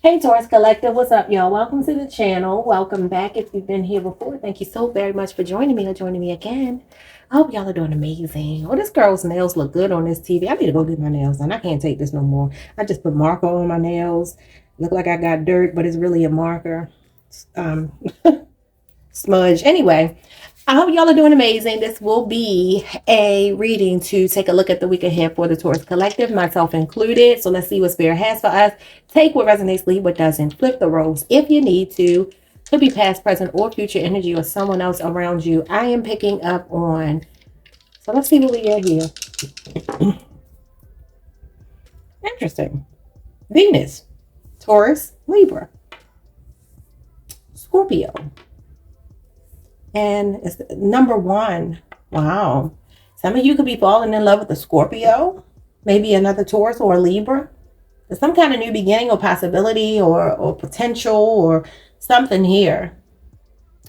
Hey Taurus Collective, what's up, y'all? Welcome to the channel. Welcome back if you've been here before. Thank you so very much for joining me or joining me again. I hope y'all are doing amazing. Oh, this girl's nails look good on this TV. I need to go get my nails done. I can't take this no more. I just put marker on my nails. Look like I got dirt, but it's really a marker. Um, Smudge. Anyway, I hope y'all are doing amazing. This will be a reading to take a look at the week ahead for the Taurus Collective, myself included. So let's see what Spirit has for us. Take what resonates, leave what doesn't. Flip the roles if you need to. Could be past, present, or future energy or someone else around you. I am picking up on. So let's see what we get here. Interesting. Venus, Taurus, Libra, Scorpio. And it's number one. Wow. Some of you could be falling in love with a Scorpio, maybe another Taurus or a Libra. There's some kind of new beginning or possibility or potential or something here.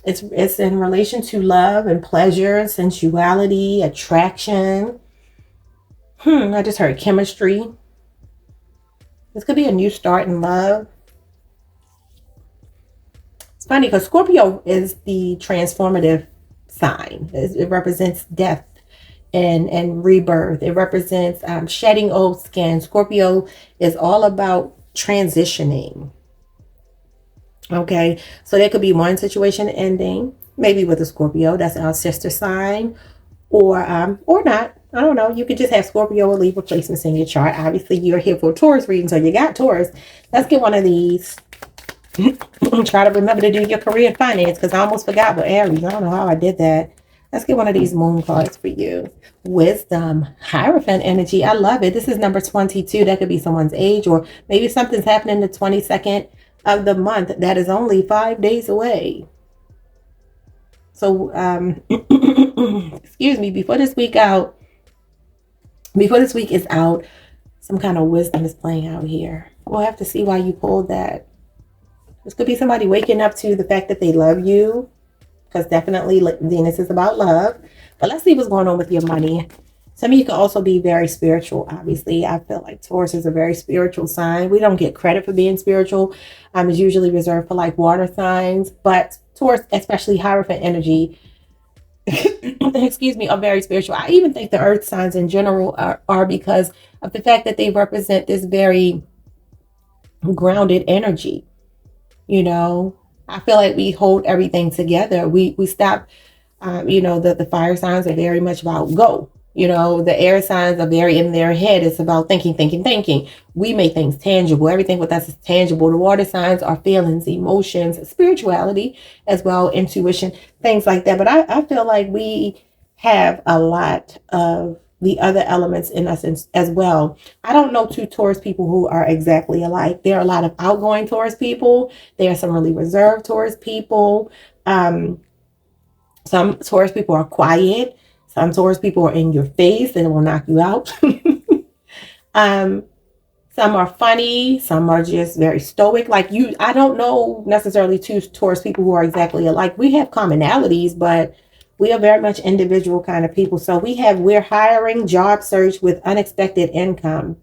It's in relation to love and pleasure, sensuality, attraction. I just heard chemistry. This could be a new start in love. It's funny because Scorpio is the transformative sign. It represents death and rebirth. It represents shedding old skin. Scorpio is all about transitioning. Okay, so there could be one situation ending, maybe with a Scorpio. That's our sister sign, or not. I don't know. You could just have Scorpio or Libra placements in your chart. Obviously, you're here for a Taurus reading, so you got Taurus. Let's get one of these. Try to remember to do your career and finance because I almost forgot with Aries. I don't know how I did that. Let's get one of these moon cards for you. Wisdom, Hierophant energy. I love it. This is number 22. That could be someone's age, or maybe something's happening the 22nd of the month that is only 5 days away. So, excuse me, before this week is out, some kind of wisdom is playing out here. We'll have to see why you pulled that. This could be somebody waking up to the fact that they love you, because definitely Venus is about love. But let's see what's going on with your money. Some of you can also be very spiritual, obviously. I feel like Taurus is a very spiritual sign. We don't get credit for being spiritual. It's usually reserved for like water signs. But Taurus, especially Hierophant energy, excuse me, are very spiritual. I even think the earth signs in general are because of the fact that they represent this very grounded energy. You know, I feel like we hold everything together. We stop, the fire signs are very much about go. The air signs are very in their head. It's about thinking. We make things tangible. Everything with us is tangible. The water signs are feelings, emotions, spirituality as well, intuition, things like that. But I feel like we have a lot of the other elements in us as well. I don't know two Taurus people who are exactly alike. There are a lot of outgoing Taurus people. There are some really reserved Taurus people. Some Taurus people are quiet. Some Taurus people are in your face and will knock you out. Some are funny. Some are just very stoic. Like you, I don't know necessarily two Taurus people who are exactly alike. We have commonalities, but we are very much individual kind of people. So we're hiring, job search with unexpected income.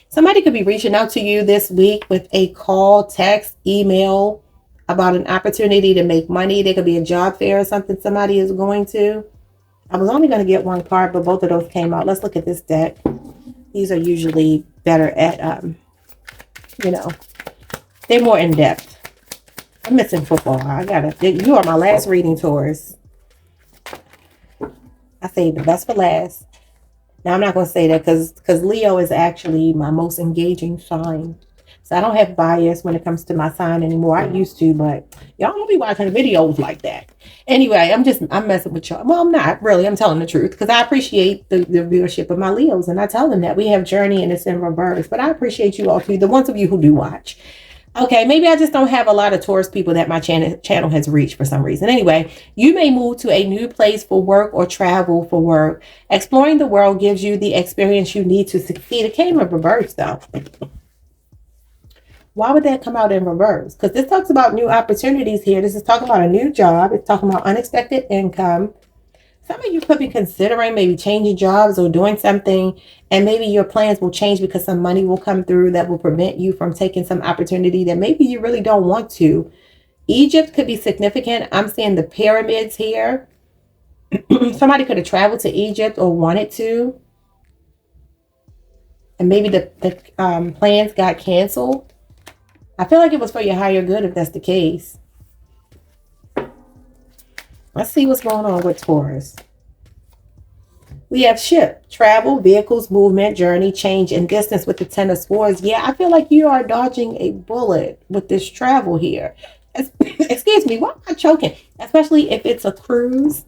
Somebody could be reaching out to you this week with a call, text, email about an opportunity to make money. There could be a job fair or something somebody is going to. I was only going to get one card, but both of those came out. Let's look at this deck. These are usually better at, they're more in depth. I'm missing football. You are my last reading, Taurus. I saved the best for last. Now, I'm not going to say that because Leo is actually my most engaging sign. So I don't have bias when it comes to my sign anymore. I used to, but y'all don't be watching videos like that. Anyway, I'm messing with y'all. Well, I'm not really. I'm telling the truth because I appreciate the viewership of my Leos. And I tell them that we have journey and it's in reverse. But I appreciate you all too. The ones of you who do watch. Okay, maybe I just don't have a lot of Taurus people that my channel has reached for some reason. Anyway, you may move to a new place for work or travel for work. Exploring the world gives you the experience you need to succeed. It came in reverse, though. Why would that come out in reverse? Because this talks about new opportunities here. This is talking about a new job. It's talking about unexpected income. Some of you could be considering maybe changing jobs or doing something And maybe your plans will change because some money will come through that will prevent you from taking some opportunity that maybe you really don't want to. Egypt could be significant. I'm seeing the pyramids here. Somebody could have traveled to Egypt or wanted to. And maybe the plans got canceled. I feel like it was for your higher good if that's the case. Let's see what's going on with Taurus. We have ship, travel, vehicles, movement, journey, change, and distance with the Ten of Swords. Yeah, I feel like you are dodging a bullet with this travel here. Excuse me, why am I choking? Especially if it's a cruise.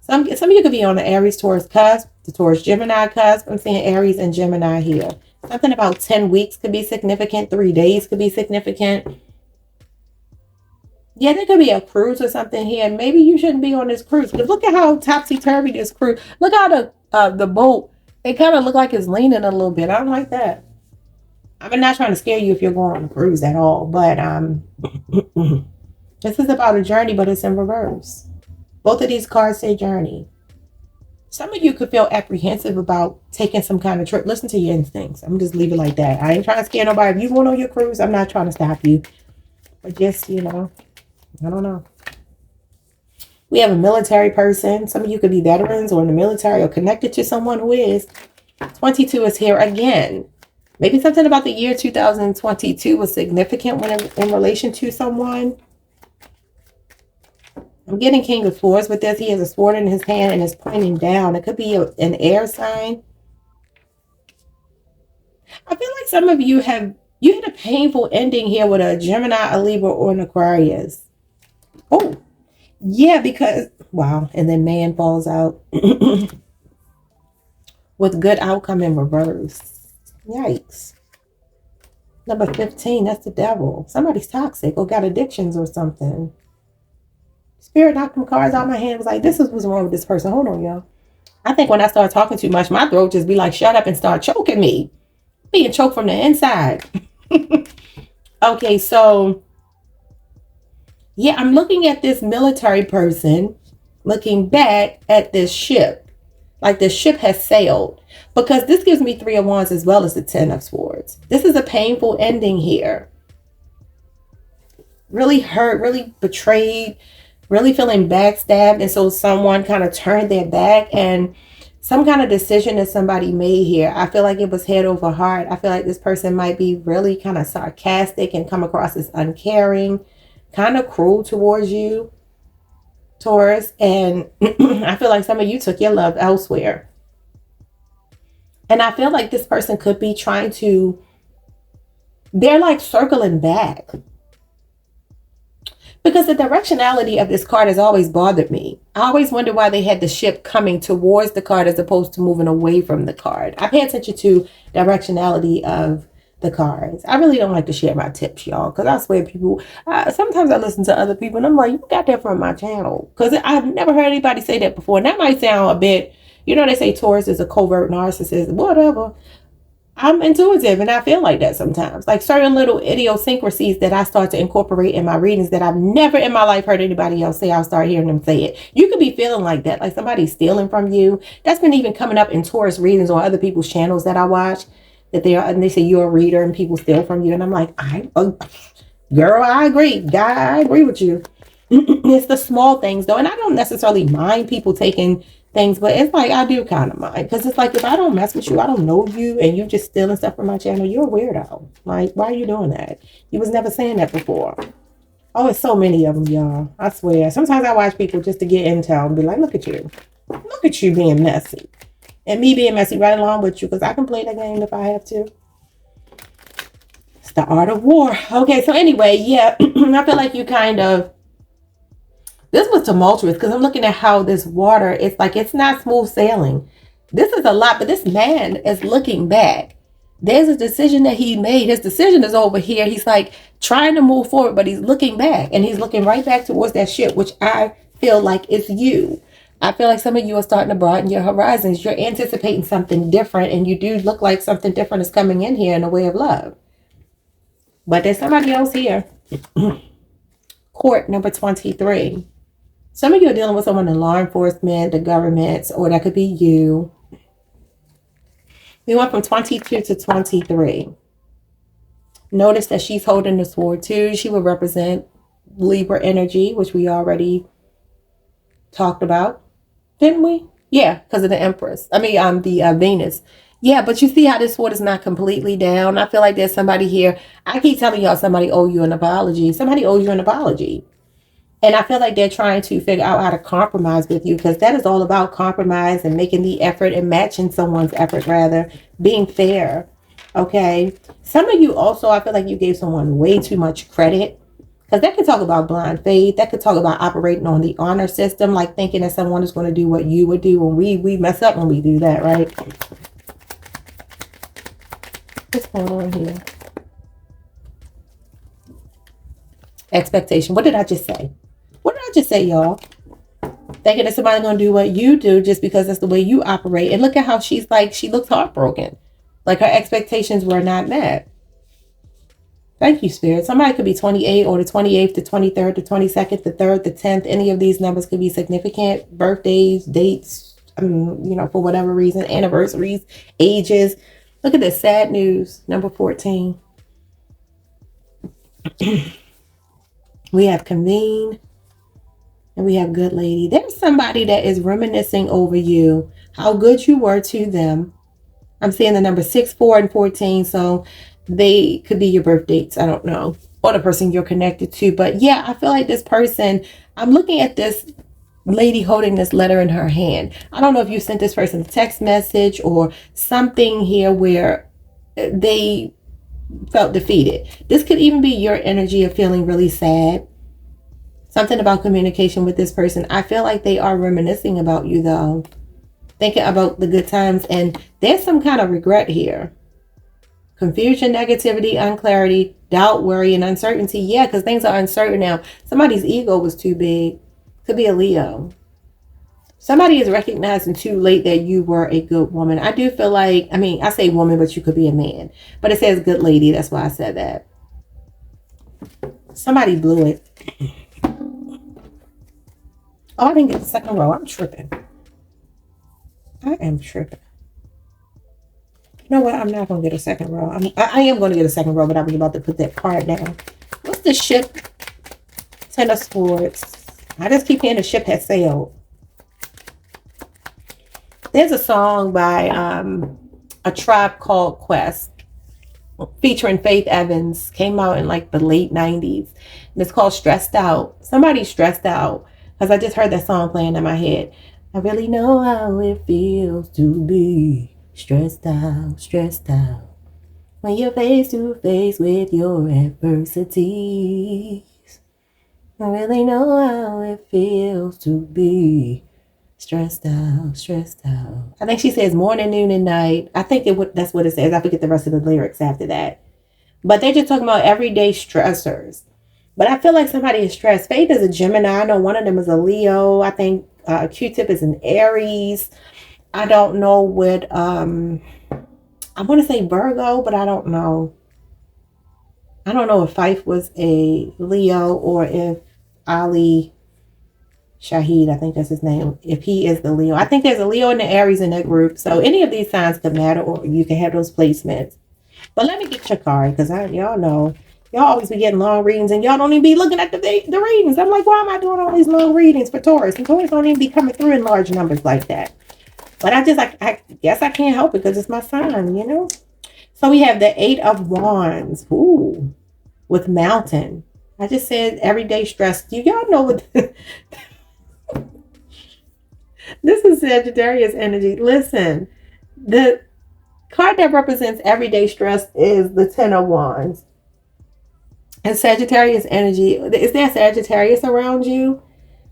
Some of you could be on the Aries Taurus cusp, the Taurus Gemini cusp. I'm seeing Aries and Gemini here. Something about 10 weeks could be significant. 3 days could be significant. Yeah, there could be a cruise or something here. Maybe you shouldn't be on this cruise. Because look at how topsy-turvy this cruise. Look how the boat, it kind of look like it's leaning a little bit. I don't like that. I'm not trying to scare you if you're going on a cruise at all. But this is about a journey, but it's in reverse. Both of these cards say journey. Some of you could feel apprehensive about taking some kind of trip. Listen to your instincts. I'm just leave it like that. I ain't trying to scare nobody. If you going on your cruise, I'm not trying to stop you. But just, I don't know. We have a military person. Some of you could be veterans or in the military or connected to someone who is. 22 is here again. Maybe something about the year 2022 was significant when in relation to someone. I'm getting King of Swords with this. He has a sword in his hand and is pointing down. It could be an air sign. I feel like some of you had a painful ending here with a Gemini, a Libra, or an Aquarius. Oh, yeah, because, wow. And then man falls out with good outcome in reverse. Yikes. Number 15, that's the devil. Somebody's toxic or got addictions or something. Spirit knocked them cards out of my hand. Was like, this is what's wrong with this person. Hold on, y'all. I think when I start talking too much, my throat just be like, shut up and start choking me. Being choked from the inside. Okay, so yeah, I'm looking at this military person looking back at this ship. Like the ship has sailed. Because this gives me 3 of Wands as well as the 10 of Swords. This is a painful ending here. Really hurt, really betrayed, really feeling backstabbed. And so someone kind of turned their back, and some kind of decision that somebody made here. I feel like it was head over heart. I feel like this person might be really kind of sarcastic and come across as uncaring, kind of cruel towards you, Taurus. And I feel like some of you took your love elsewhere. And I feel like this person could be trying to, they're like circling back. Because the directionality of this card has always bothered me. I always wonder why they had the ship coming towards the card as opposed to moving away from the card. I pay attention to directionality of the cards. I really don't like to share my tips, y'all, because I swear people, sometimes I listen to other people and I'm like, you got that from my channel. Because I've never heard anybody say that before. And that might sound a bit, they say Taurus is a covert narcissist, whatever. I'm intuitive and I feel like that sometimes. Like certain little idiosyncrasies that I start to incorporate in my readings that I've never in my life heard anybody else say, I'll start hearing them say it. You could be feeling like that, like somebody's stealing from you. That's been even coming up in Taurus readings or other people's channels that I watch. That they say you're a reader and people steal from you. And I'm like, girl, I agree. Guy, I agree with you. It's the small things though. And I don't necessarily mind people taking things, but it's like I do kind of mind, because it's like if I don't mess with you, I don't know you, and you're just stealing stuff from my channel, you're a weirdo. Like, why are you doing that? You was never saying that before. Oh, it's so many of them, y'all. I swear. Sometimes I watch people just to get intel and be like, look at you being messy, and me being messy right along with you, because I can play that game if I have to. It's the art of war. Okay, so anyway, yeah, I feel like you kind of, this was tumultuous because I'm looking at how this water, it's like it's not smooth sailing. This is a lot, but this man is looking back. There's a decision that he made. His decision is over here. He's like trying to move forward, but he's looking back, and he's looking right back towards that ship, which I feel like is you. I feel like some of you are starting to broaden your horizons. You're anticipating something different, and you do look like something different is coming in here in a way of love. But there's somebody else here. Court number 23. Some of you are dealing with someone in law enforcement, the government, or that could be you. We went from 22 to 23. Notice that she's holding the sword too. She would represent Libra energy, which we already talked about, didn't we? Yeah, because of the Empress. I mean, the Venus. Yeah, but you see how this sword is not completely down. I feel like there's somebody here. I keep telling y'all somebody owe you an apology. Somebody owes you an apology. And I feel like they're trying to figure out how to compromise with you, because that is all about compromise and making the effort and matching someone's effort, rather, being fair. Okay. Some of you also, I feel like you gave someone way too much credit, because that could talk about blind faith. That could talk about operating on the honor system, like thinking that someone is going to do what you would do. When we mess up when we do that, right? What's going on here? Expectation. What did I just say? What did I just say, y'all? Thinking that somebody's going to do what you do just because that's the way you operate. And look at how she's like, she looks heartbroken. Like her expectations were not met. Thank you, Spirit. Somebody could be 28 or the 28th, the 23rd, the 22nd, the 3rd, the 10th. Any of these numbers could be significant. Birthdays, dates, for whatever reason, anniversaries, ages. Look at this. Sad news. Number 14. We have convene. And we have good lady. There's somebody that is reminiscing over you, how good you were to them. I'm seeing the number 6, 4, and 14. So they could be your birth dates. I don't know. Or the person you're connected to. But yeah, I feel like this person, I'm looking at this lady holding this letter in her hand. I don't know if you sent this person a text message or something here where they felt defeated. This could even be your energy of feeling really sad. Something about communication with this person. I feel like they are reminiscing about you, though. Thinking about the good times. And there's some kind of regret here. Confusion, negativity, unclarity, doubt, worry, and uncertainty. Yeah, because things are uncertain now. Somebody's ego was too big. Could be a Leo. Somebody is recognizing too late that you were a good woman. I do feel like, I say woman, but you could be a man. But it says good lady. That's why I said that. Somebody blew it. Oh, I didn't get the second row. I'm tripping. I am tripping. You know what? I'm not going to get a second row. I am going to get a second row, but I was about to put that card down. What's the ship? Ten of Swords. I just keep hearing the ship has sailed. There's a song by a tribe called Quest, featuring Faith Evans. Came out in like the late 90s. And it's called Stressed Out. Somebody's stressed out. Because I just heard that song playing in my head. I really know how it feels to be stressed out, stressed out. When you're face to face with your adversities. I really know how it feels to be stressed out, stressed out. I think she says morning, noon, and night. I think that's what it says. I forget the rest of the lyrics after that. But they're just talking about everyday stressors. But I feel like somebody is stressed. Faith is a Gemini. I know one of them is a Leo. I think Q-Tip is an Aries. I don't know what, I want to say Virgo, but I don't know. I don't know if Fife was a Leo or if Ali Shahid, I think that's his name, if he is the Leo. I think there's a Leo and an Aries in that group. So any of these signs could matter, or you can have those placements. But let me get your card, because y'all know. Y'all always be getting long readings, and y'all don't even be looking at the readings. I'm like, why am I doing all these long readings for Taurus? And Taurus don't even be coming through in large numbers like that. But I guess I can't help it because it's my sign, you know? So we have the 8 of Wands. Ooh, with Mountain. I just said everyday stress. Do y'all know what... This is Sagittarius energy. Listen, the card that represents everyday stress is the 10 of Wands. And Sagittarius energy, is there Sagittarius around you?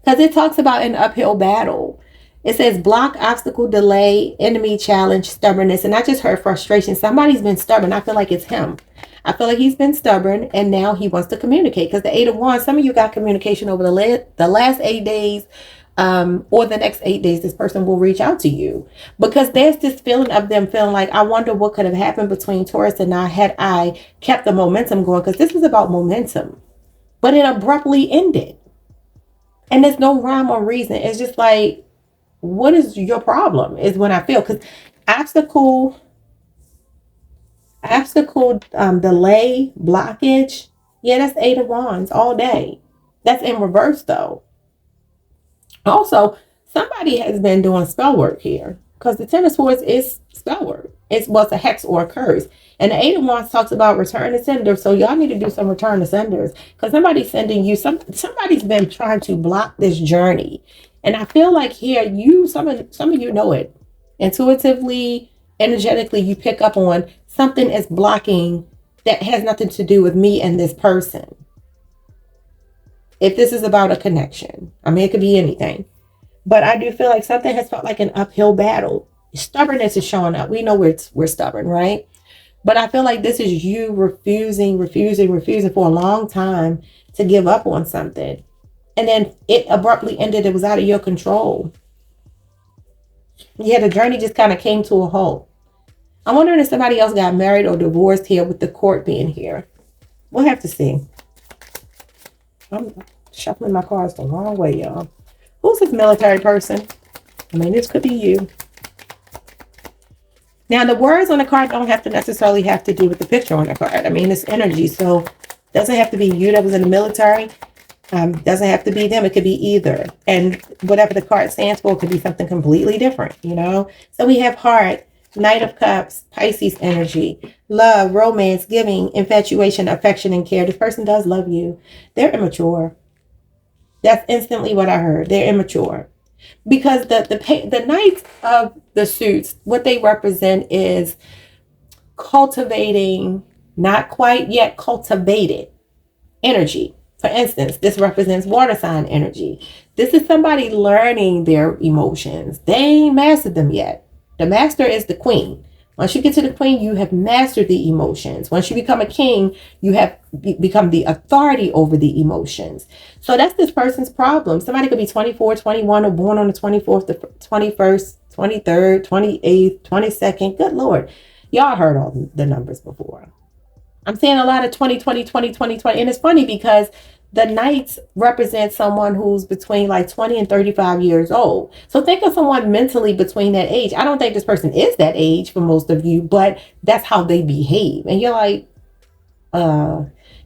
Because it talks about an uphill battle. It says block, obstacle, delay, enemy, challenge, stubbornness. And I just heard frustration. Somebody's been stubborn. I feel like it's him. I feel like he's been stubborn and now he wants to communicate. Because the 8 of Wands, some of you got communication over the last 8 days. Or the next 8 days, this person will reach out to you, because there's this feeling of them feeling like, I wonder what could have happened between Taurus and I had I kept the momentum going, because this is about momentum, but it abruptly ended and there's no rhyme or reason. It's just like, what is your problem is when I feel, because obstacle, Obstacle, delay, blockage. Yeah, that's Eight of Wands all day. That's in reverse though. Also, somebody has been doing spell work here because the Ten of Swords is spell work. It's what's a hex or a curse. And the Eight of Wands talks about return to sender. So y'all need to do some return to senders because somebody's sending you somebody's been trying to block this journey. And I feel like here some of you know it. Intuitively, energetically, you pick up on something is blocking that has nothing to do with me and this person. If this is about a connection, I mean, it could be anything. But I do feel like something has felt like an uphill battle. Stubbornness is showing up. We know we're stubborn, right? But I feel like this is you refusing for a long time to give up on something. And then it abruptly ended. It was out of your control. Yeah, the journey just kind of came to a halt. I'm wondering if somebody else got married or divorced here with the court being here. We'll have to see. I'm shuffling my cards the wrong way, y'all. Who's this military person? I mean, this could be you. Now, the words on the card don't have to necessarily have to do with the picture on the card. I mean, it's energy, so it doesn't have to be you that was in the military. Doesn't have to be them. It could be either. And whatever the card stands for could be something completely different, you know? So we have heart, Knight of Cups, Pisces energy, love, romance, giving, infatuation, affection, and care. This person does love you. They're immature. That's instantly what I heard. They're immature. Because the Knights of the suits, what they represent is cultivating, not quite yet cultivated energy. For instance, this represents water sign energy. This is somebody learning their emotions. They ain't mastered them yet. The master is the queen. Once you get to the queen, you have mastered the emotions. Once you become a king, you have become the authority over the emotions. So that's this person's problem. Somebody could be 24, 21, or born on the 24th, the 21st, 23rd, 28th, 22nd. Good Lord. Y'all heard all the numbers before. I'm seeing a lot of 2020, 2020, 20. And it's funny because the Knights represent someone who's between like 20 and 35 years old. So think of someone mentally between that age. I don't think this person is that age for most of you, but that's how they behave. And you're like,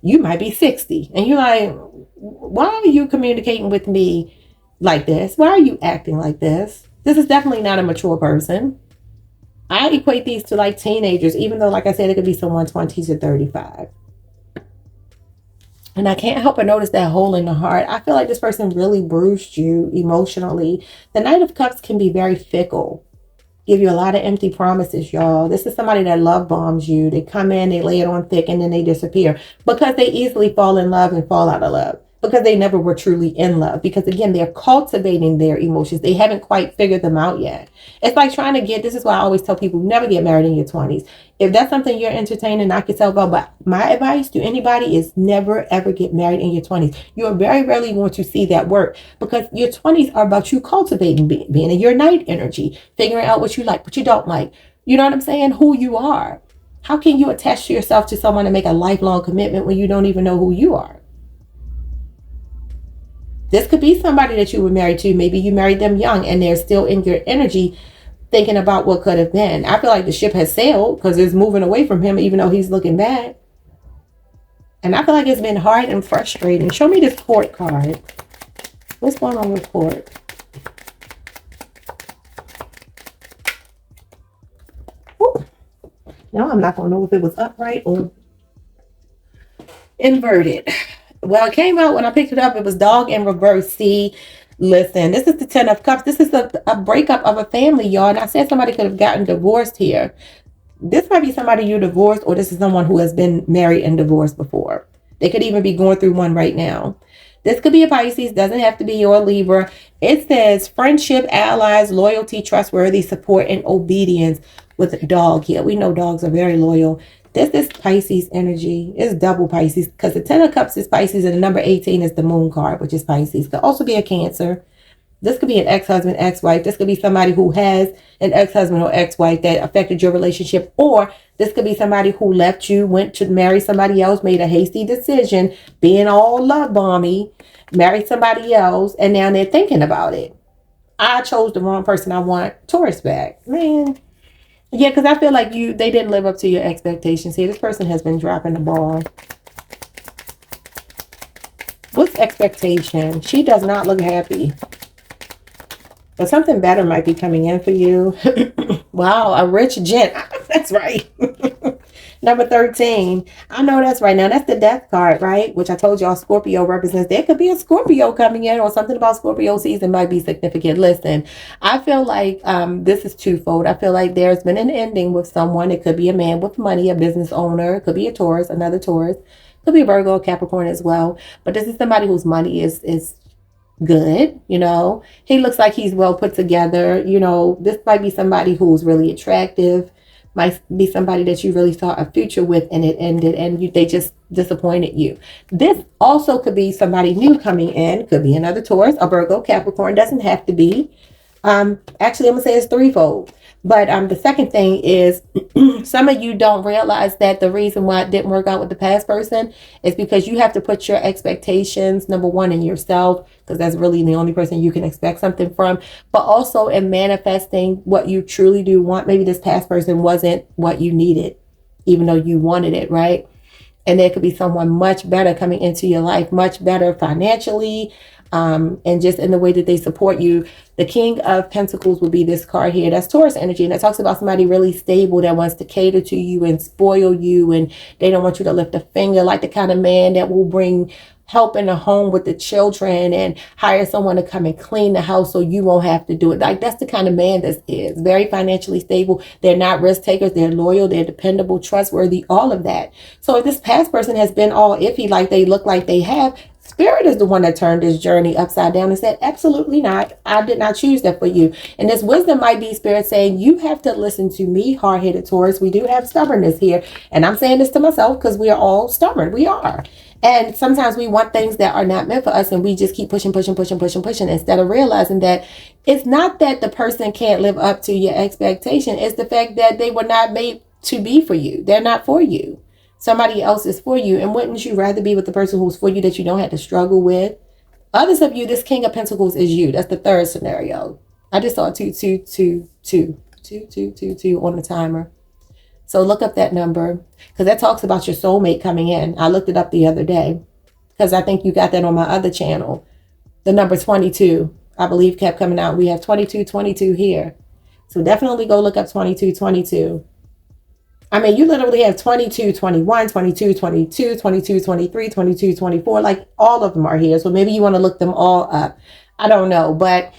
you might be 60. And you're like, why are you communicating with me like this? Why are you acting like this? This is definitely not a mature person. I equate these to like teenagers, even though, like I said, it could be someone 20 to 35. And I can't help but notice that hole in the heart. I feel like this person really bruised you emotionally. The Knight of Cups can be very fickle. Give you a lot of empty promises, y'all. This is somebody that love bombs you. They come in, they lay it on thick, and then they disappear. Because they easily fall in love and fall out of love. Because they never were truly in love. Because again, they're cultivating their emotions. They haven't quite figured them out yet. It's like trying to this is why I always tell people, never get married in your 20s. If that's something you're entertaining, knock yourself out. But my advice to anybody is never, ever get married in your 20s. You're very rarely going to see that work. Because your 20s are about you cultivating, being in your night energy. Figuring out what you like, what you don't like. You know what I'm saying? Who you are. How can you attach yourself to someone and make a lifelong commitment when you don't even know who you are? This could be somebody that you were married to. Maybe you married them young and they're still in your energy thinking about what could have been. I feel like the ship has sailed because it's moving away from him even though he's looking back. And I feel like it's been hard and frustrating. Show me this court card. What's going on with court? Ooh. Now I'm not going to know if it was upright or inverted. Well, it came out when I picked it up. It was dog in reverse. See, listen, this is the 10 of Cups. This is a breakup of a family, y'all. And I said somebody could have gotten divorced here. This might be somebody you divorced, or this is someone who has been married and divorced before. They could even be going through one right now. This could be a Pisces. Doesn't have to be your Libra. It says friendship, allies, loyalty, trustworthy, support, and obedience with dog here. We know dogs are very loyal. This is Pisces energy. It's double Pisces because the 10 of Cups is Pisces and the number 18 is the moon card, which is Pisces. Could also be a Cancer. This could be an ex-husband, ex-wife. This could be somebody who has an ex-husband or ex-wife that affected your relationship. Or this could be somebody who left you, went to marry somebody else, made a hasty decision, being all love bomby, married somebody else, and now they're thinking about it. I chose the wrong person. I want Taurus back. Man, Yeah, because I feel like they didn't live up to your expectations here. This person has been dropping the ball. What's expectation? She does not look happy. But something better might be coming in for you. Wow, a rich gent. That's right. Number 13. I know that's right. Now, that's the death card, right? Which I told y'all Scorpio represents. There could be a Scorpio coming in, or something about Scorpio season might be significant. Listen, I feel like this is twofold. I feel like there's been an ending with someone. It could be a man with money, a business owner. It could be a Taurus, another Taurus. It could be a Virgo, Capricorn as well. But this is somebody whose money is good. He looks like he's well put together. This might be somebody who's really attractive, might be somebody that you really saw a future with, and it ended, and they just disappointed you. This also could be somebody new coming in. Could be another Taurus, a Virgo, Capricorn. Doesn't have to be. Actually, I'm gonna say it's threefold. But the second thing is, some of you don't realize that the reason why it didn't work out with the past person is because you have to put your expectations, number one, in yourself, because that's really the only person you can expect something from, but also in manifesting what you truly do want. Maybe this past person wasn't what you needed, even though you wanted it, right? And there could be someone much better coming into your life, much better financially, and just in the way that they support you. The King of Pentacles will be this card here. That's Taurus energy, and it talks about somebody really stable that wants to cater to you and spoil you, and they don't want you to lift a finger, like the kind of man that will bring help in the home with the children and hire someone to come and clean the house so you won't have to do it. Like, that's the kind of man this is. Very financially stable. They're not risk takers. They're loyal. They're dependable, trustworthy, all of that. So if this past person has been all iffy like they look like they have, Spirit is the one that turned this journey upside down and said, absolutely not. I did not choose that for you. And this wisdom might be Spirit saying, you have to listen to me, hard-headed Taurus. We do have stubbornness here. And I'm saying this to myself because we are all stubborn. We are. And sometimes we want things that are not meant for us, and we just keep pushing instead of realizing that it's not that the person can't live up to your expectation. It's the fact that they were not made to be for you. They're not for you. Somebody else is for you. And wouldn't you rather be with the person who's for you that you don't have to struggle with? Others of you, this King of Pentacles is you. That's the third scenario. I just saw 2 on the timer. So look up that number, because that talks about your soulmate coming in. I looked it up the other day because I think you got that on my other channel. The number 22, I believe, kept coming out. We have 2222 here. So definitely go look up 2222. I mean, you literally have 22, 21, 22, 22, 22, 23, 22, 24. Like, all of them are here. So maybe you want to look them all up. I don't know. But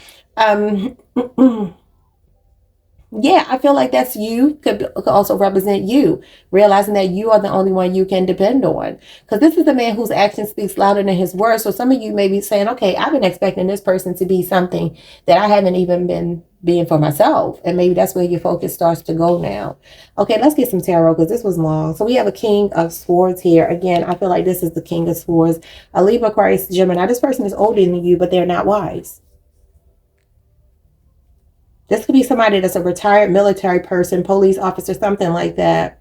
yeah, I feel like that's you. Could also represent you, realizing that you are the only one you can depend on. Because this is a man whose action speaks louder than his words. So some of you may be saying, okay, I've been expecting this person to be something that I haven't even been being for myself. And maybe that's where your focus starts to go now. Okay, let's get some tarot, because this was long. So we have a King of Swords here. Again, I feel like this is the King of Swords. A Libra, Aquarius, Gemini. This person is older than you, but they're not wise. This could be somebody that's a retired military person, police officer, something like that.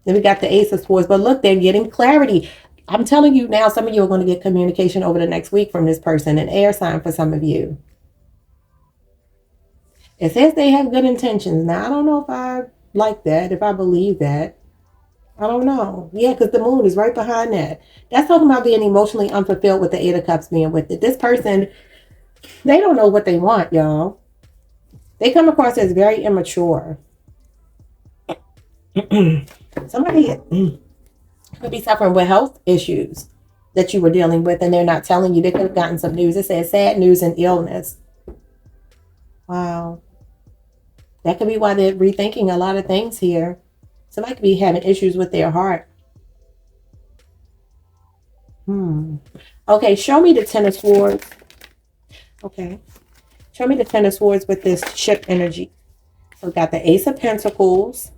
Then we got the Ace of Swords. But look, they're getting clarity. I'm telling you now, some of you are going to get communication over the next week from this person, an air sign for some of you. It says they have good intentions. Now, I don't know if I like that, if I believe that. I don't know. Yeah, because the moon is right behind that. That's talking about being emotionally unfulfilled with the Eight of Cups being with it. This person, they don't know what they want, y'all. They come across as very immature. Somebody could be suffering with health issues that you were dealing with, and they're not telling you. They could have gotten some news. It says sad news and illness. Wow. That could be why they're rethinking a lot of things here. Somebody could be having issues with their heart. Okay, show me the Ten of Swords. Okay. Show me the Ten of Swords with this ship energy. So we got the Ace of Pentacles.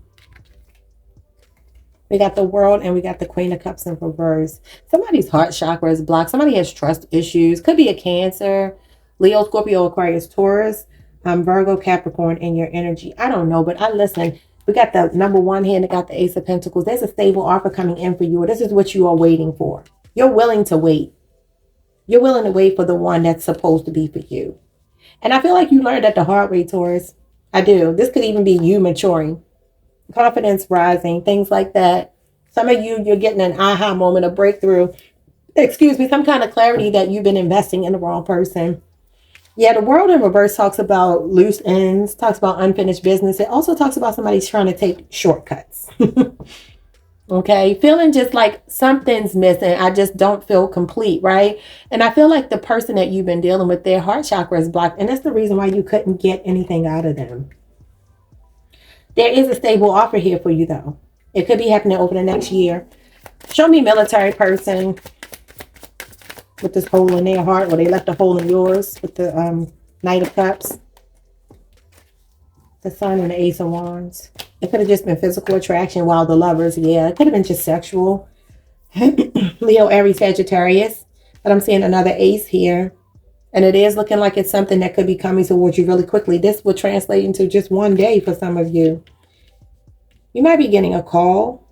We got the World, and we got the Queen of Cups in reverse. Somebody's heart chakra is blocked. Somebody has trust issues. Could be a Cancer, Leo, Scorpio, Aquarius, Taurus, Virgo, Capricorn in your energy. I don't know, but listen. We got the number one here, and we got the Ace of Pentacles. There's a stable offer coming in for you, or this is what you are waiting for. You're willing to wait. You're willing to wait for the one that's supposed to be for you. And I feel like you learned that the hard way, Taurus. I do. This could even be you maturing, confidence rising, things like that. Some of you, you're getting an aha moment, a breakthrough. Excuse me, some kind of clarity that you've been investing in the wrong person. Yeah, the world in reverse talks about loose ends, talks about unfinished business. It also talks about somebody's trying to take shortcuts. Okay, feeling just like something's missing. I just don't feel complete, right? And I feel like the person that you've been dealing with, their heart chakra is blocked. And that's the reason why you couldn't get anything out of them. There is a stable offer here for you, though. It could be happening over the next year. Show me military person with this hole in their heart, or they left a hole in yours with the Knight of Cups, the Sun, and the Ace of Wands. It could have just been physical attraction, while the Lovers, yeah, it could have been just sexual. Leo, Aries, Sagittarius. But I'm seeing another ace here. And it is looking like it's something that could be coming towards you really quickly. This will translate into just one day for some of you. You might be getting a call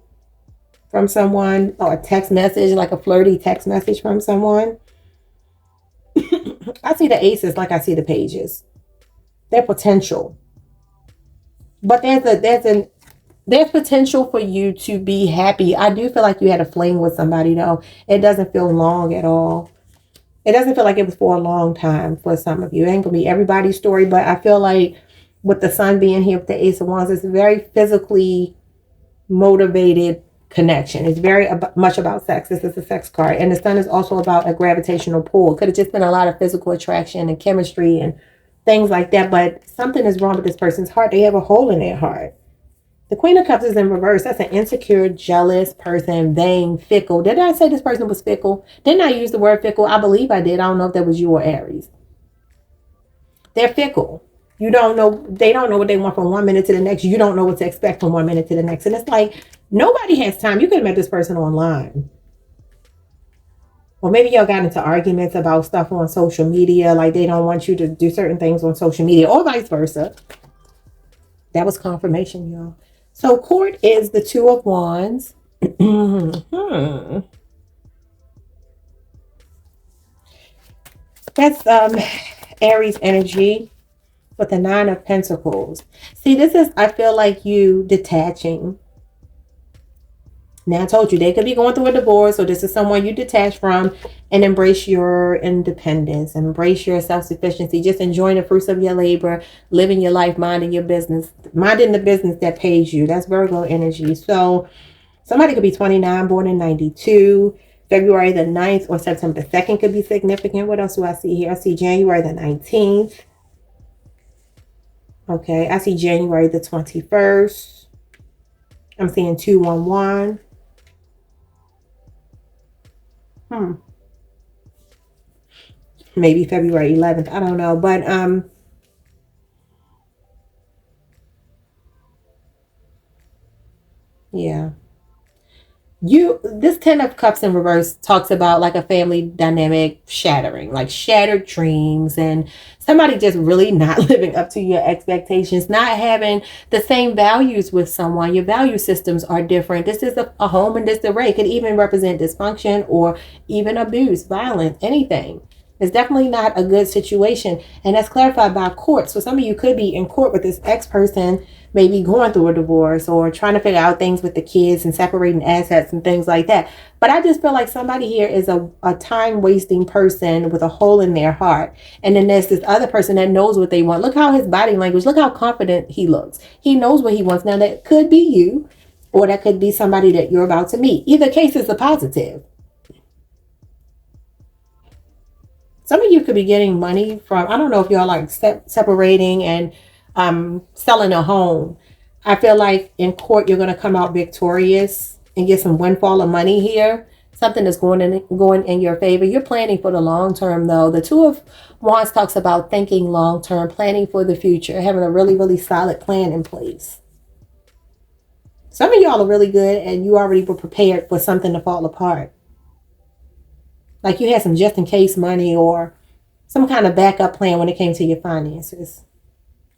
from someone, or a text message, like a flirty text message from someone. I see the aces like I see the pages. They're potential. But there's potential for you to be happy. I do feel like you had a fling with somebody, though. It doesn't feel long at all. It doesn't feel like it was for a long time for some of you. It ain't gonna be everybody's story, but I feel like with the Sun being here with the Ace of Wands, it's a very physically motivated connection. It's very much about sex. This is a sex card. And the Sun is also about a gravitational pull. Could have just been a lot of physical attraction and chemistry and things like that. But something is wrong with this person's heart. They have a hole in their heart. The Queen of Cups is in reverse. That's an insecure, jealous person, vain, fickle. Did I say this person was fickle? Didn't I use the word fickle? I believe I did. I don't know if that was you or Aries. They're fickle. You don't know. They don't know what they want from one minute to the next. You don't know what to expect from one minute to the next. And it's like, nobody has time. You could have met this person online. Or maybe y'all got into arguments about stuff on social media. Like they don't want you to do certain things on social media, or vice versa. That was confirmation, y'all. So court is the Two of Wands. That's Aries energy with the Nine of Pentacles. See, this is, I feel like you detaching. Now I told you they could be going through a divorce, so this is someone you detach from and embrace your independence, embrace your self-sufficiency, just enjoying the fruits of your labor, living your life, minding your business, minding the business that pays you. That's Virgo energy. So somebody could be 29, born in 92. February the 9th or September the 2nd could be significant. What else do I see here? I see January the 19th. Okay, I see January the 21st. I'm seeing 211. Maybe February 11th. I don't know. But yeah. This 10 of Cups in reverse talks about like a family dynamic shattering, like shattered dreams, and somebody just really not living up to your expectations, not having the same values with someone. Your value systems are different. This is a home in disarray. It could even represent dysfunction or even abuse, violence, anything. It's definitely not a good situation. And that's clarified by court. So some of you could be in court with this ex-person, maybe going through a divorce or trying to figure out things with the kids and separating assets and things like that. But I just feel like somebody here is a time-wasting person with a hole in their heart. And then there's this other person that knows what they want. Look how his body language, look how confident he looks. He knows what he wants. Now, that could be you, or that could be somebody that you're about to meet. Either case is a positive. Some of you could be getting money from, I don't know if y'all like separating and selling a home. I feel like in court, you're going to come out victorious and get some windfall of money here. Something that's going in your favor. You're planning for the long term, though. The Two of Wands talks about thinking long term, planning for the future, having a really, really solid plan in place. Some of y'all are really good and you already were prepared for something to fall apart. Like you had some just in case money or some kind of backup plan when it came to your finances.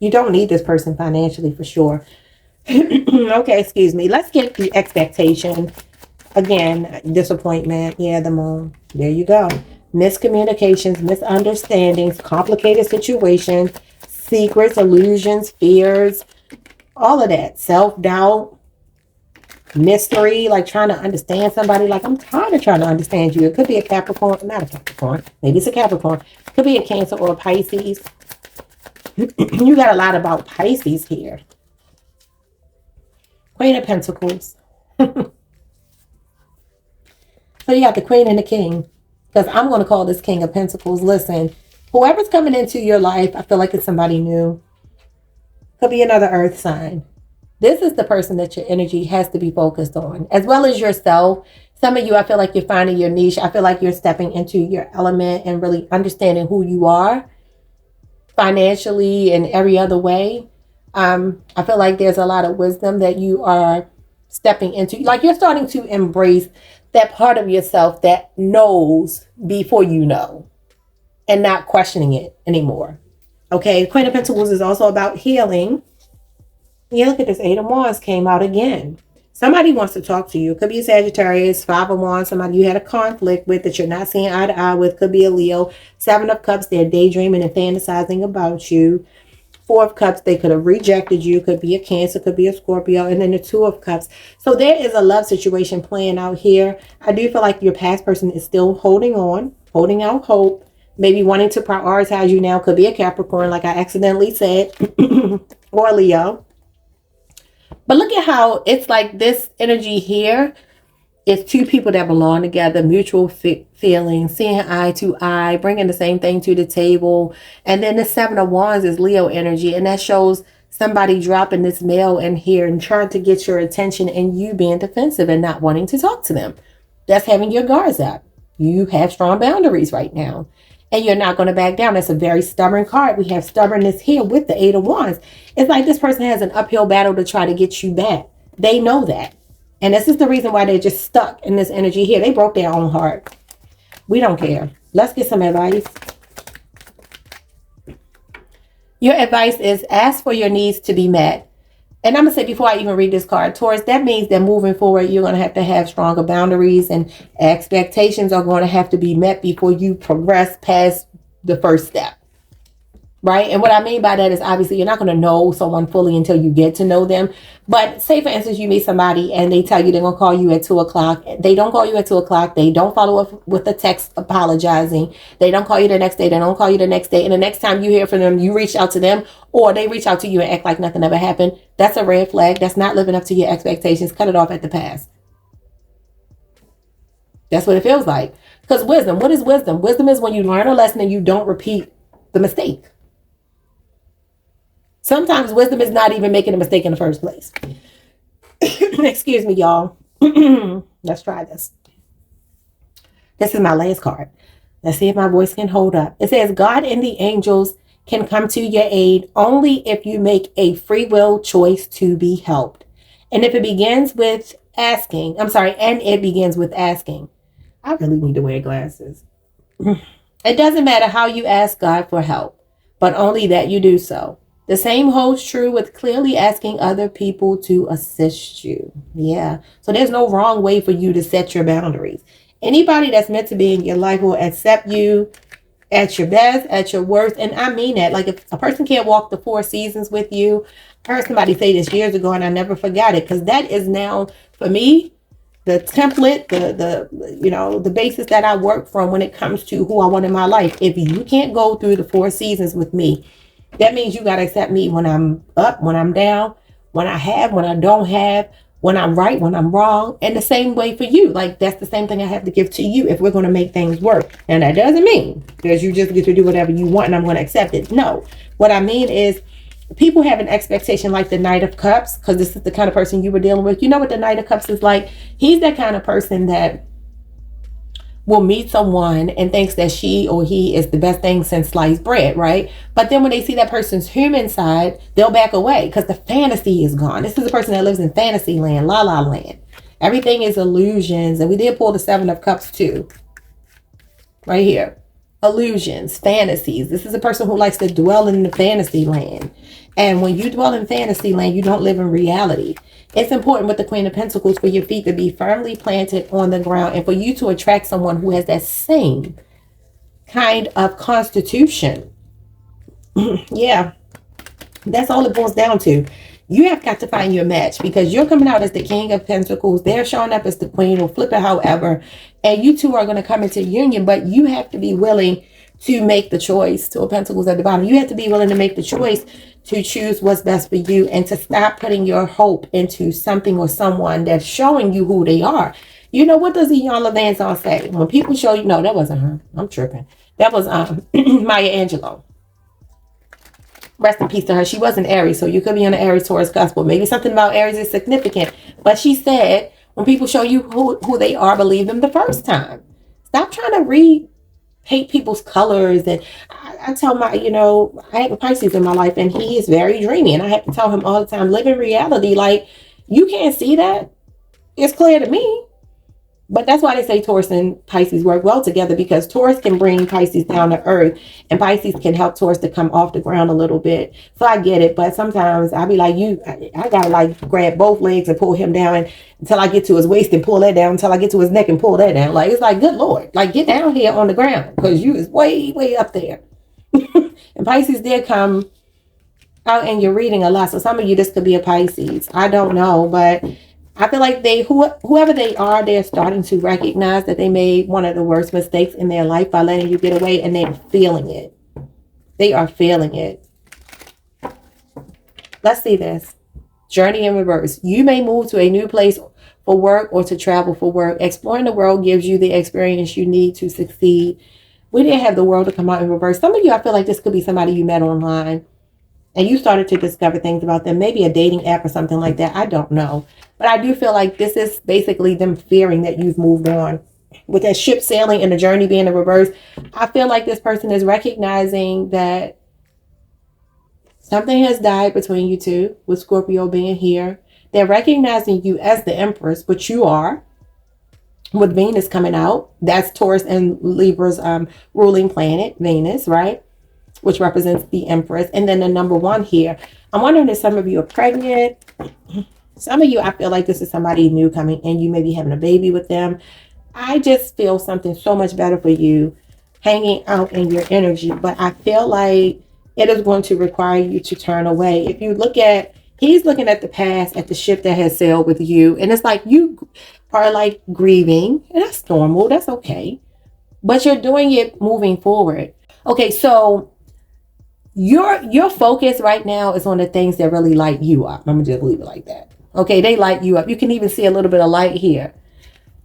You don't need this person financially for sure. Okay, excuse me. Let's get the expectation. Again, disappointment. Yeah, the Moon. There you go. Miscommunications, misunderstandings, complicated situation, secrets, illusions, fears, all of that. Self-doubt, mystery, like trying to understand somebody. Like, I'm tired of trying to understand you. It could be a Capricorn, not a Capricorn. Maybe it's a Capricorn. It could be a Cancer or a Pisces. You got a lot about Pisces here. Queen of Pentacles. So you got the Queen and the King. Because I'm going to call this King of Pentacles. Listen, whoever's coming into your life, I feel like it's somebody new. Could be another earth sign. This is the person that your energy has to be focused on, as well as yourself. Some of you, I feel like you're finding your niche. I feel like you're stepping into your element and really understanding who you are financially and every other way. I feel like there's a lot of wisdom that you are stepping into. Like, you're starting to embrace that part of yourself that knows before you know and not questioning it anymore. Okay, Queen of Pentacles is also about healing. Yeah, look at this. 8 of Wands came out again. Somebody wants to talk to you. It could be a Sagittarius, 5 of Wands, somebody you had a conflict with that you're not seeing eye to eye with. Could be a Leo. 7 of Cups, they're daydreaming and fantasizing about you. 4 of Cups, they could have rejected you. Could be a Cancer, could be a Scorpio. And then the 2 of Cups. So there is a love situation playing out here. I do feel like your past person is still holding on, holding out hope, maybe wanting to prioritize you now. Could be a Capricorn, like I accidentally said, or a Leo. But look at how it's like this energy here is 2 people that belong together, mutual feelings, seeing eye to eye, bringing the same thing to the table. And then the 7 of Wands is Leo energy. And that shows somebody dropping this mail in here and trying to get your attention and you being defensive and not wanting to talk to them. That's having your guards up. You have strong boundaries right now. And you're not going to back down. That's a very stubborn card. We have stubbornness here with the 8 of Wands. It's like this person has an uphill battle to try to get you back. They know that. And this is the reason why they're just stuck in this energy here. They broke their own heart. We don't care. Let's get some advice. Your advice is ask for your needs to be met. And I'm going to say before I even read this card, Taurus, that means that moving forward, you're going to have stronger boundaries and expectations are going to have to be met before you progress past the first step. Right? And what I mean by that is obviously you're not going to know someone fully until you get to know them. But say, for instance, you meet somebody and they tell you they're going to call you at 2 o'clock. They don't call you at 2 o'clock. They don't follow up with a text apologizing. They don't call you the next day. They don't call you the next day. And the next time you hear from them, you reach out to them or they reach out to you and act like nothing ever happened. That's a red flag. That's not living up to your expectations. Cut it off at the pass. That's what it feels like. Because wisdom, what is wisdom? Wisdom is when you learn a lesson and you don't repeat the mistake. Sometimes wisdom is not even making a mistake in the first place. Excuse me, y'all. Let's try this. This is my last card. Let's see if my voice can hold up. It says, God and the angels can come to your aid only if you make a free will choice to be helped. And if it begins with asking, it begins with asking. I really need to wear glasses. It doesn't matter how you ask God for help, but only that you do so. The same holds true with clearly asking other people to assist you. Yeah. So there's no wrong way for you to set your boundaries. Anybody that's meant to be in your life will accept you at your best, at your worst. And I mean that. Like, if a person can't walk the 4 seasons with you, I heard somebody say this years ago and I never forgot it, because that is now, for me, the template, the basis that I work from when it comes to who I want in my life. If you can't go through the 4 seasons with me, that means you got to accept me when I'm up, when I'm down, when I have, when I don't have, when I'm right, when I'm wrong. And the same way for you. Like, that's the same thing I have to give to you if we're going to make things work. And that doesn't mean that you just get to do whatever you want and I'm going to accept it. No. What I mean is, people have an expectation like the Knight of Cups, because this is the kind of person you were dealing with. You know what the Knight of Cups is like? He's that kind of person that will meet someone and thinks that she or he is the best thing since sliced bread, right? But then when they see that person's human side, they'll back away because the fantasy is gone. This is a person that lives in fantasy land, la la land. Everything is illusions. And we did pull the 7 of Cups too. Right here. Illusions, fantasies. This is a person who likes to dwell in the fantasy land. And when you dwell in fantasy land, you don't live in reality. It's important with the Queen of Pentacles for your feet to be firmly planted on the ground and for you to attract someone who has that same kind of constitution. Yeah. That's all it boils down to. You have got to find your match because you're coming out as the King of Pentacles. They're showing up as the Queen, or flip it however. And you two are going to come into union, but you have to be willing to make the choice. Two of Pentacles at the bottom. You have to be willing to make the choice to choose what's best for you and to stop putting your hope into something or someone that's showing you who they are. You know, what does the Yon Levant song say? When people show you, no, that wasn't her. I'm tripping. That was Maya Angelou. Rest in peace to her. She was an Aries, so you could be on the Aries Taurus gospel. Maybe something about Aries is significant. But she said, when people show you who they are, believe them the first time. Stop trying to paint people's colors. And I tell my, I have a Pisces in my life, and he is very dreamy. And I have to tell him all the time, live in reality. Like, you can't see that. It's clear to me. But that's why they say Taurus and Pisces work well together, because Taurus can bring Pisces down to earth, and Pisces can help Taurus to come off the ground a little bit. So I get it. But sometimes I'll be like, I gotta like grab both legs and pull him down until I get to his waist and pull that down until I get to his neck and pull that down. Like, it's like, good Lord, like, get down here on the ground, because you is way, way up there. And Pisces did come out in your reading a lot. So some of you, this could be a Pisces. I don't know, but I feel like whoever they are, they're starting to recognize that they made one of the worst mistakes in their life by letting you get away, and they're feeling it. They are feeling it. Let's see this. Journey in reverse. You may move to a new place for work or to travel for work. Exploring the world gives you the experience you need to succeed. We didn't have the world to come out in reverse. Some of you, I feel like this could be somebody you met online, and you started to discover things about them, maybe a dating app or something like that. I don't know. But I do feel like this is basically them fearing that you've moved on. With that ship sailing and the journey being in reverse, I feel like this person is recognizing that something has died between you two, with Scorpio being here. They're recognizing you as the Empress, which you are. With Venus coming out, that's Taurus and Libra's ruling planet, Venus, right? Which represents the Empress. And then the number one here. I'm wondering if some of you are pregnant. Some of you, I feel like this is somebody new coming in. You may be having a baby with them. I just feel something so much better for you hanging out in your energy. But I feel like it is going to require you to turn away. If you look at, he's looking at the past, at the ship that has sailed with you. And it's like you are like grieving. And that's normal. That's okay. But you're doing it moving forward. Okay, so your focus right now is on the things that really light you up. I'm going to just leave it like that. Okay, they light you up. You can even see a little bit of light here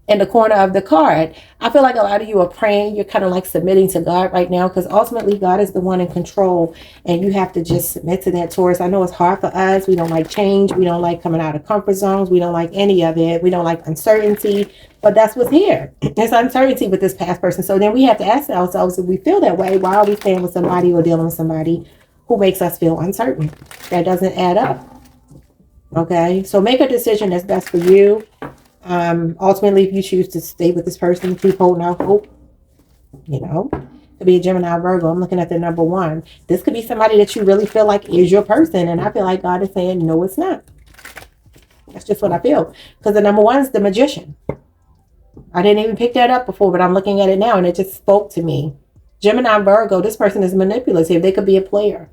in the corner of the card. I feel like a lot of you are praying. You're kind of like submitting to God right now, because ultimately God is the one in control, and you have to just submit to that, Taurus. I know it's hard for us. We don't like change. We don't like coming out of comfort zones. We don't like any of it. We don't like uncertainty, but that's what's here. There's uncertainty with this past person. So then we have to ask ourselves, if we feel that way, why are we staying with somebody or dealing with somebody who makes us feel uncertain? That doesn't add up. Okay, so make a decision that's best for you. Ultimately, if you choose to stay with this person, keep holding out hope. Could be a Gemini, Virgo. I'm looking at the number one. This could be somebody that you really feel like is your person, and I feel like God is saying, no, it's not. That's just what I feel, because the number one is the Magician. I didn't even pick that up before, but I'm looking at it now, and it just spoke to me. Gemini, Virgo. This person is manipulative. They could be a player.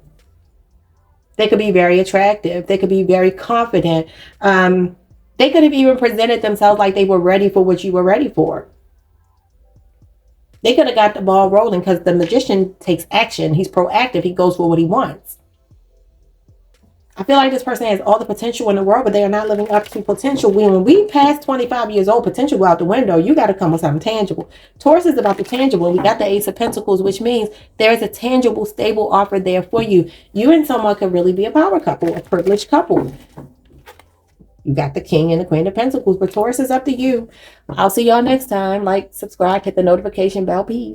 They could be very attractive. They could be very confident. They could have even presented themselves like they were ready for what you were ready for. They could have got the ball rolling, because the Magician takes action. He's proactive. He goes for what he wants. I feel like this person has all the potential in the world, but they are not living up to potential. When we pass 25 years old, potential go out the window. You got to come with something tangible. Taurus is about the tangible. We got the Ace of Pentacles, which means there is a tangible, stable offer there for you. You and someone could really be a power couple, a privileged couple. You got the King and the Queen of Pentacles, but Taurus is up to you. I'll see y'all next time. Like, subscribe, hit the notification bell. Peace.